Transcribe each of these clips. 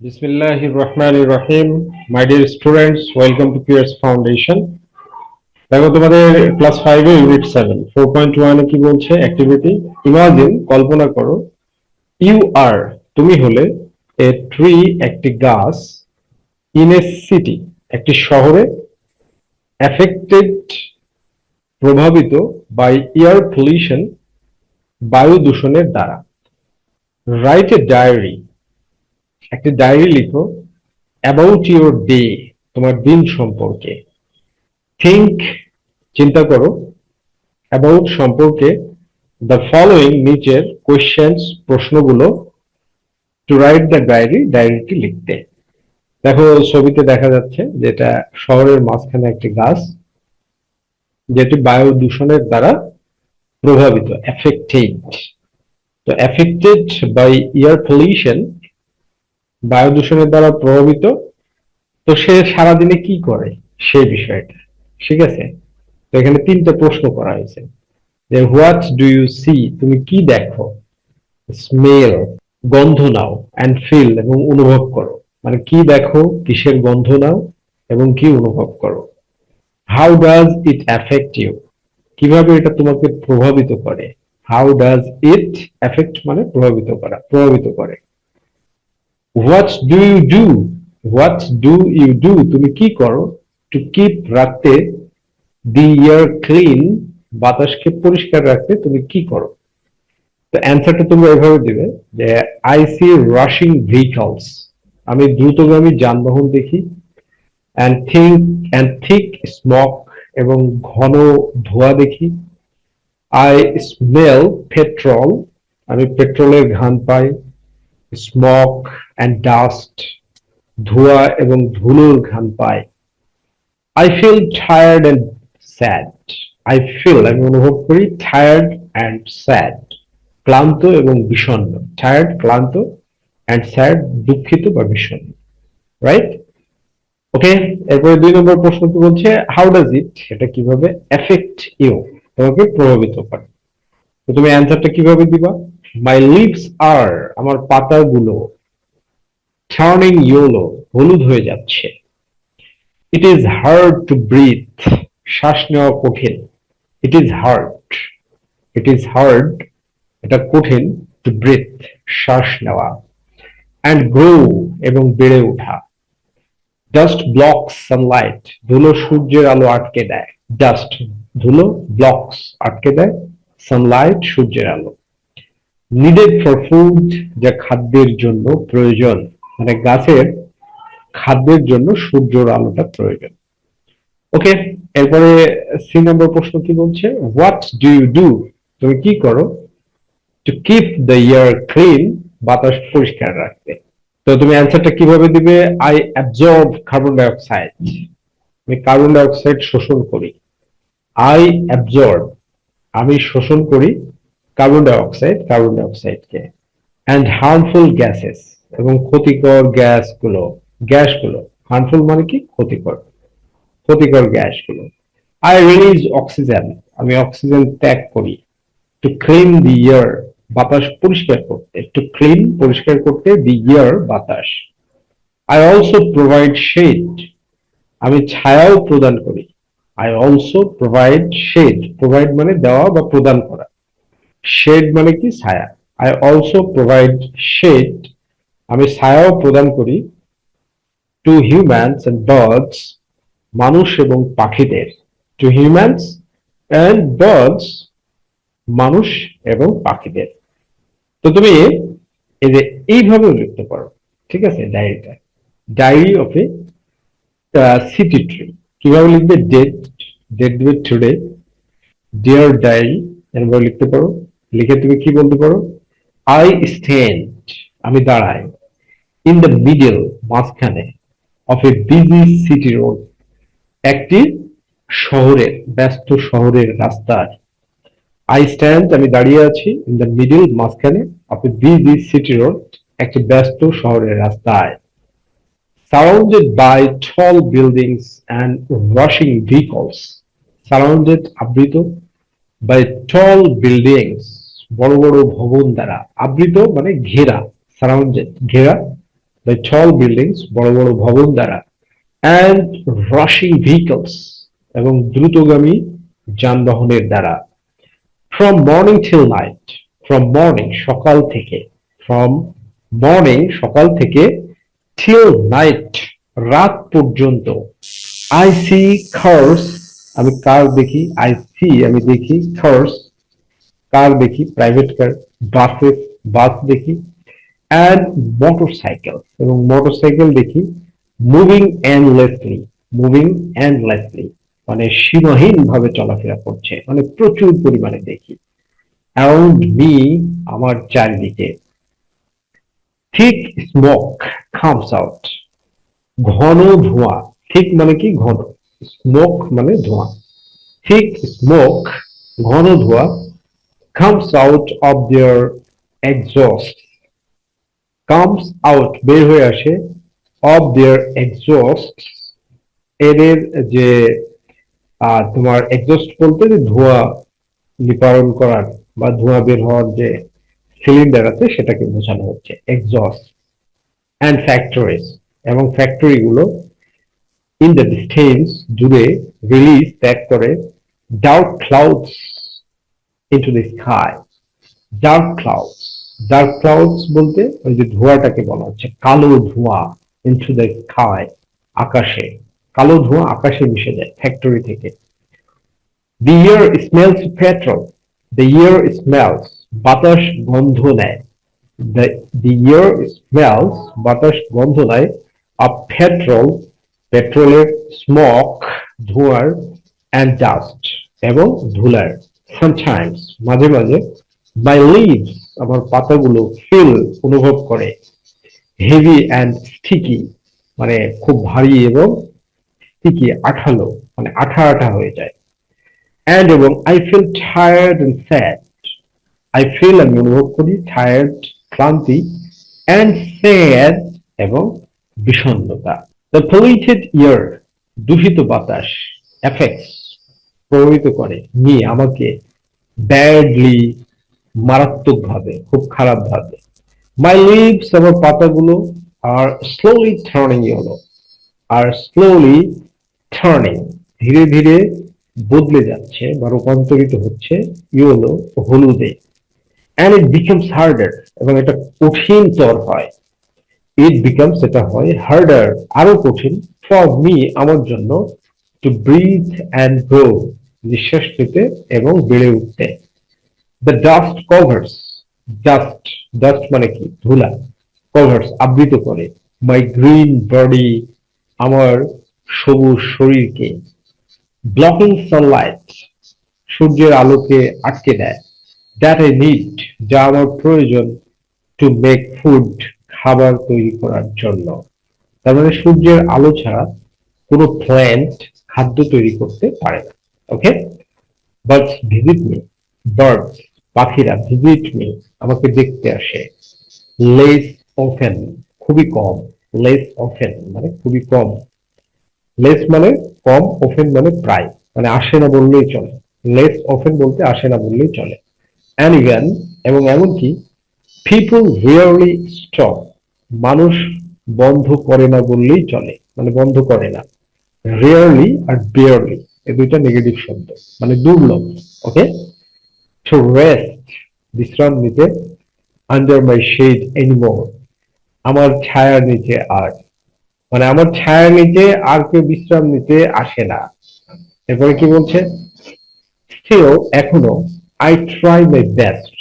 Bismillahir Rahmanir Rahim. My dear students, welcome to Pierce Foundation. দেখো তোমাদের class 5 এ unit 7 4.1 এ কি বলছে অ্যাক্টিভিটি ইমাজিন কল্পনা করো ইউ আর তুমি হলে এ ট্রি একটি গাছ ইন এ সিটি একটি শহরে এফেক্টেড প্রভাবিত বাই এয়ার পলিউশন বায়ু দূষণের দ্বারা রাইট এ ডায়েরি একটি ডায়েরি লিখো অ্যাবাউট ইউর ডে তোমার দিন সম্পর্কে থিঙ্ক চিন্তা করো অ্যাবাউট সম্পর্কে দ্য ফলোইং নিচের কোয়েশ্চেন্স প্রশ্নগুলো টু রাইট দ্য ডায়েরিটি লিখতে। দেখো ছবিতে দেখা যাচ্ছে যেটা শহরের মাঝখানে একটি গাছ যেটি বায়ু দূষণের দ্বারা প্রভাবিত এফেক্টেড। তো এফেক্টেড বাই এয়ার পলিউশন বায়ু দূষণের দ্বারা প্রভাবিত। তো সে সারাদিনে কি করে সেই বিষয়টা, ঠিক আছে। তো এখানে তিনটা প্রশ্ন করা হয়েছে যে হোয়াট ডু ইউ সি তুমি কি দেখো, স্মেল গন্ধ নাও, অ্যান্ড ফিল এবং অনুভব করো। মানে কি দেখো, কিসের গন্ধ নাও এবং কি অনুভব করো। How does it affect you কিভাবে এটা তোমাকে প্রভাবিত করে। হাউ ডাজ ইট অ্যাফেক্ট মানে প্রভাবিত করে। হোয়াট ডু ইউ ডু তুমি কি করো টু কিপ রাখতে দি ইয়ার ক্লিন বাতাসকে পরিষ্কার রাখতে তুমি কি করো। তো অ্যান্সারটা তুমি এভাবে দিবে যে আই সি রাশিং ভেহিকলস আমি দ্রুতগামী যানবাহন দেখি, অ্যান্ড থিক স্মোক এবং ঘন ধোঁয়া দেখি। আই স্মেল পেট্রোল আমি পেট্রোলের ঘ্রাণ পাই। স্মোক অ্যান্ড ডাস্ট ধোঁয়া এবং ধুলোর ঘ্রাণ পাই। I feel tired and sad আমি অনুভব করি টায়ার্ড অ্যান্ড স্যাড ক্লান্ত এবং বিষণ্ণ। টায়ার্ড ক্লান্ত, অ্যান্ড স্যাড দুঃখিত বা বিষণ্ণ। রাইট, ওকে। এরপরে 2 নম্বর প্রশ্ন কি বলছে, হাউ ডাজ ইট এটা কিভাবে এফেক্ট ইউ তোমাকে প্রভাবিত করে। তো তুমি অ্যান্সারটা কিভাবে দিবা। মাই লিভস আর আমার পাতাগুলো টার্নিং ইয়েলো হলুদ হয়ে যাচ্ছে। It is hard to breathe শ্বাস নেওয়া কঠিন। ইট ইজ হার্ড এটা কঠিন টু ব্রিথ শ্বাস নেওয়া। অ্যান্ড গ্রো এবং বেড়ে ওঠা। ডাস্ট ব্লকস সানলাইট ধুলো সূর্যের আলো আটকে দেয়। ডাস্ট ধুলো, ব্লকস আটকে দেয়, সানলাইট সূর্যের আলো। নিডেড ফর ফুড যা খাদ্যের জন্য প্রয়োজন, মানে গাছের খাদ্যের জন্য সূর্যের আলোটা প্রয়োজন। ওকে, এরপরে 3 নম্বর প্রশ্ন কি বলছে, হোয়াট ডু ইউ ডু তুমি কি করো to keep the air clean বাতাস পরিষ্কার রাখতে। তো তুমি অ্যান্সারটা কিভাবে দিবে। I absorb carbon dioxide আমি কার্বন ডাই অক্সাইড শোষণ করি। আই অ্যাবজর্ব আমি শোষণ করি কার্বন ডাই অক্সাইডকে। অ্যান্ড হার্মফুল গ্যাসেস এবং ক্ষতিকর গ্যাসগুলো হার্মফুল মানে কি ক্ষতিকর গ্যাসগুলো। আই রিলিজ অক্সিজেন আমি অক্সিজেন ত্যাগ করি। টু ক্লিন দি ইয়ার বাতাস পরিষ্কার করতে দি ইয়ার বাতাস। আই অলসো প্রোভাইড শেড আমি ছায়াও প্রদান করি। আই অলসো প্রোভাইড মানে দেওয়া বা প্রদান করা, শেড মানে কি ছায়া। আই অলসো প্রোভাইড শেড আমি ছায়াও প্রদান করি। টু হিউম্যানস এন্ড বার্ডস মানুষ এবং পাখিদের। টু হিউম্যানস এন্ড বার্ডস মানুষ এবং পাখিদের। তো তুমি এই যে এইভাবেও লিখতে পারো, ঠিক আছে। Diary of a city tree কিভাবে লিখবে, ডেট দিবে টুডে, ডিয়ার ডায়েরি এরপর লিখতে পারো। লিখে তুমি কি বলতে পারো, আই স্ট্যান্ড আমি দাঁড়াই, ইন দ্য মিডল মাঝখানে, of a busy city road একটি ব্যস্ত শহরের রাস্তায়। আই স্ট্যান্ড আমি দাঁড়িয়ে আছি, ইন দ্য মিডল মাঝখানে, of a busy city road একটি ব্যস্ত শহরের রাস্তায়। Surrounded by tall buildings and rushing vehicles আবৃত, বাই টল বিল্ডিংস বড় বড় ভবন দ্বারা, আবৃত মানে ঘেরা, সারাউন্ডেড ঘেরা, বাই টল বিল্ডিংস, বড় বড় ভবন দ্বারা, অ্যান্ড রাশিং ভেহিকলস, এবং দ্রুতগামী যানবাহনের দ্বারা। From morning till night, from morning সকাল থেকে, ফ্রম মর্নিং সকাল থেকে, টিল নাইট রাত পর্যন্ত। আই সি কার্স, আমি কার দেখি, আই সি আমি দেখি, কার্স কার দেখি, প্রাইভেট কার, বাসেস বাস দেখি, অ্যান্ড মোটরসাইকেল এবং মোটরসাইকেল দেখি, মুভিং এন্ডলেসলি, মুভিং এন্ডলেসলি মানে সীমাহীন ভাবে চলাফেরা করছে, মানে প্রচুর পরিমাণে দেখি। অ্যারাউন্ড মি, আমার চারিদিকে। থিক স্মোক কামস আউট, ঘন ধোঁয়া, থিক মানে কি ঘন, স্মোক মানে ধোঁয়া, থিক স্মোক ঘন ধোঁয়া, comes out of their exhaust, comes out বের হয়ে আসে, of their exhaust এদের যে তোমার এক্সস্ট বলতে যে ধোঁয়া নিপারণ করার বা ধোঁয়া বের হওয়ার যে সিলিন্ডার আছে সেটাকে বোঝানো হচ্ছে এক্সস্ট। অ্যান্ড ফ্যাক্টরিজ, এবং ফ্যাক্টরি গুলো, ইন দ্য ডিস্টেন্স দূরে, রিলিজ ত্যাগ করে, dark clouds into the sky, dark clouds, dark clouds বলতে ওই যে ধোঁয়াটাকে বলা হচ্ছে কালো ধোঁয়া, ইনটু দ্য স্কাই আকাশে, কালো ধোঁয়া আকাশে মিশে যায় ফ্যাক্টরি থেকে। The air smells petrol, the air smells বাতাস গন্ধ নেয়, দি এয়ার স্মেলস বাতাস গন্ধ নেয়, অফ পেট্রোল পেট্রোলের, স্মোক ধোঁয়ার, অ্যান্ড ডাস্ট এবং ধুলার। সামটাইমস মাঝে মাঝে, মাই লিভস আমার পাতাগুলো, ফিল অনুভব করে, হেভি অ্যান্ড স্টিকি মানে খুব ভারী এবং স্টিকি আঠালো মানে আঠা আঠা হয়ে যায়। অ্যান্ড এবং I feel tired and sad, I feel আমি অনুভব করি, টায়ার্ড ক্লান্তি, অ্যান্ড স্যাড এবং বিষণ্ণতা। দ্য পলিউটেড এয়ার দূষিত বাতাস, এফেক্টস প্রভাবিত করে, মি আমাকে, ব্যাডলি মারাত্মক ভাবে, খুব খারাপ ভাবে। মাই লিভস আমার পাতাগুলো, আর স্লোলি টার্নিং ইয়েলো, আর স্লোলি টার্নিং ধীরে ধীরে বদলে যাচ্ছে বা রূপান্তরিত হচ্ছে, ইয়েলো হলুদে। অ্যান্ড ইট বিকামস হার্ডার এবং এটা কঠিনতর হয়, ইট বিকামস এটা হয়, হার্ডার আরো কঠিন, ফর মি আমার জন্য, টু ব্রিথ অ্যান্ড গ্রো নিঃশ্বাস নিতে এবং বেড়ে উঠতে। The dust covers, dust dust মানে কি ধুলা, কভার্স আবৃত করে, মাই গ্রিন বডি আমার সবুজ শরীরকে, ব্লকিং সানলাইট সূর্যের আলোকে আটকে দেয়, দ্যাট আই নিড যা আমার প্রয়োজন, টু মেক ফুড খাবার তৈরি করার জন্য। তার মানে সূর্যের আলো ছাড়া কোনো প্ল্যান্ট খাদ্য তৈরি করতে পারে না। ওকে, বার্ডস ভিজিট মি, বার্ডস পাখিরা, ভিজিট মি আমাকে দেখতে আসে, লেস অফেন খুবই কম, লেস অফেন মানে খুবই কম, লেস মানে কম, অফেন মানে প্রায়, মানে আসে না বললেই চলে, লেস অফেন বলতে আসে না বললেই চলে। অ্যান্ড ইভেন এবং এমনকি, পিপল রিয়ারলি স্টপ মানুষ বন্ধ করে না বললেই চলে, মানে বন্ধ করে না। রিয়ারলি আর বিয়ারলি এই দুইটা নেগেটিভ শব্দ, মানে দুর্লভ। ওকে, টু রেস্ট বিশ্রাম নিতে, আন্ডার মাই শেড এনিমোর আমার ছায়ার নিচে আর, মানে আমার ছায়ার নিচে আর কেউ বিশ্রাম নিতে আসে না। এরপরে কি বলছে, স্টিল এখনো, আই ট্রাই মাই বেস্ট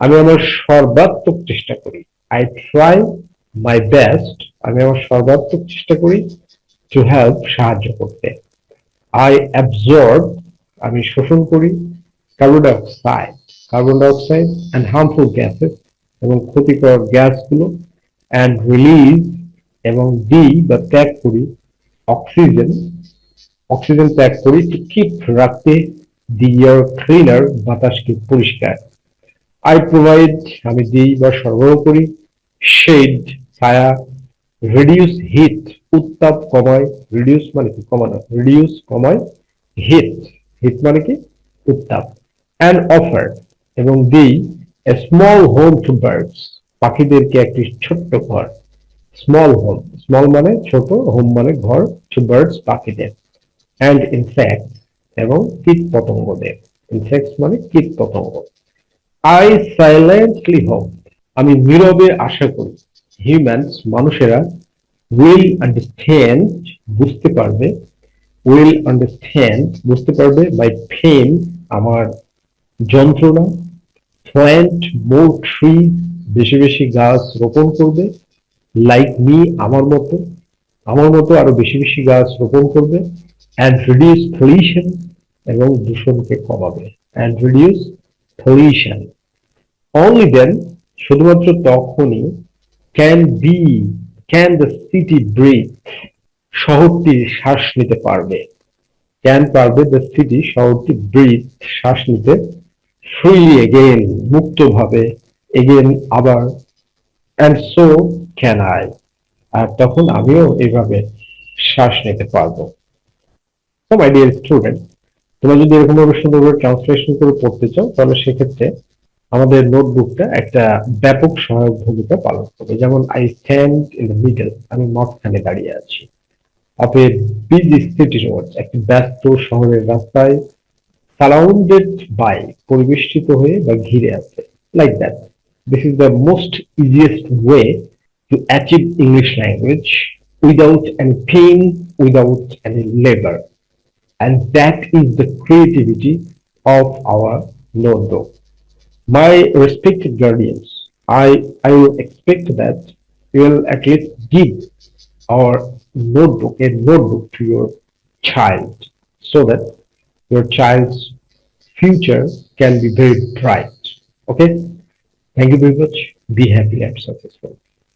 আমি আমার সর্বাত্মক চেষ্টা করি, আই ট্রাই মাই বেস্ট আমি আমার সর্বাত্মক চেষ্টা করি, টু হেল্প সাহায্য করতে। আই অ্যাবজর্ব আমি শোষণ করি, carbon dioxide carbon dioxide and harmful gases এবং ক্ষতিকর গ্যাসগুলো, অ্যান্ড রিলিজ এবং দিই বা ত্যাগ করি, অক্সিজেন অক্সিজেন ত্যাগ করি, টু কিপ রাখতে, দি এয়ার ক্লিনার বাতাসকে পরিষ্কার। আই প্রোভাইড আমি দিই বা সরবরাহ করি, শেড ছায়া, রিডিউস হিট উত্তাপ কমায়, রিডিউস মানে কি কমানো, রিডিউস কমায়, হিট হিট মানে কি উত্তাপ, অ্যান্ড অফার এবং দিই, a small home two birds পাখিদেরকে একটি ছোট্ট ঘর, স্মল হোম, স্মল মানে ছোট, হোম মানে ঘর, টু বার্ডস পাখিদের, অ্যান্ড ইনসেক্টস এবং কীট পতঙ্গদের। ইনসেক্টস মানে কীট পতঙ্গ। আই সাইলেন্টলি হোপ, আমি নীরবে আশা করি, হিউম্যানস মানুষেরা উইল আন্ডারস্ট্যান্ড বুঝতে পারবে, উইল আন্ডারস্ট্যান্ড বুঝতে পারবে, বাই পেইন আমার যন্ত্রণা, প্ল্যান্ট মোর ট্রিজ বেশি বেশি গাছ রোপণ করবে, লাইক মি আমার মতো আরো বেশি বেশি গাছ রোপণ করবে, অ্যান্ড রিডিউস পলিউশন এবং দূষণকে কমাবে, and reduce pollution. Only then শুধুমাত্র তখনই can be can the city breathe শহরটি শ্বাস নিতে পারবে, ক্যান পারবে দ্য সিটি শহরটি ব্রিথ শ্বাস নিতে, ফ্রিলি এগেন মুক্তভাবে, এগেন আবার, অ্যান্ড সো ক্যান আই আর তখন আমিও এইভাবে শ্বাস নিতে পারবো। তো মাই ডিয়ার স্টুডেন্ট, তোমরা যদি এরকম ভাবে সুন্দরভাবে ট্রান্সলেশন করে পড়তে চাও তাহলে সেক্ষেত্রে আমাদের নোটবুকটা একটা ব্যাপক সহায়ক ভূমিকা পালন করবে। যেমন I stand in the middle, আমি মাঝখানে দাঁড়িয়ে আছি, of a busy city road, একটি ব্যস্ত শহরের রাস্তায়, সারাউন্ডেড বাই পরিবেষ্টিত হয়ে বা ঘিরে আছে, like that. This is the most easiest way to achieve English language without any pain, without any labour, and that is the creativity of our notebook. My respected guardians, I will expect that you will at least give our notebook to your child so that your child's future can be very bright. Okay? Thank you very much. Be happy and successful.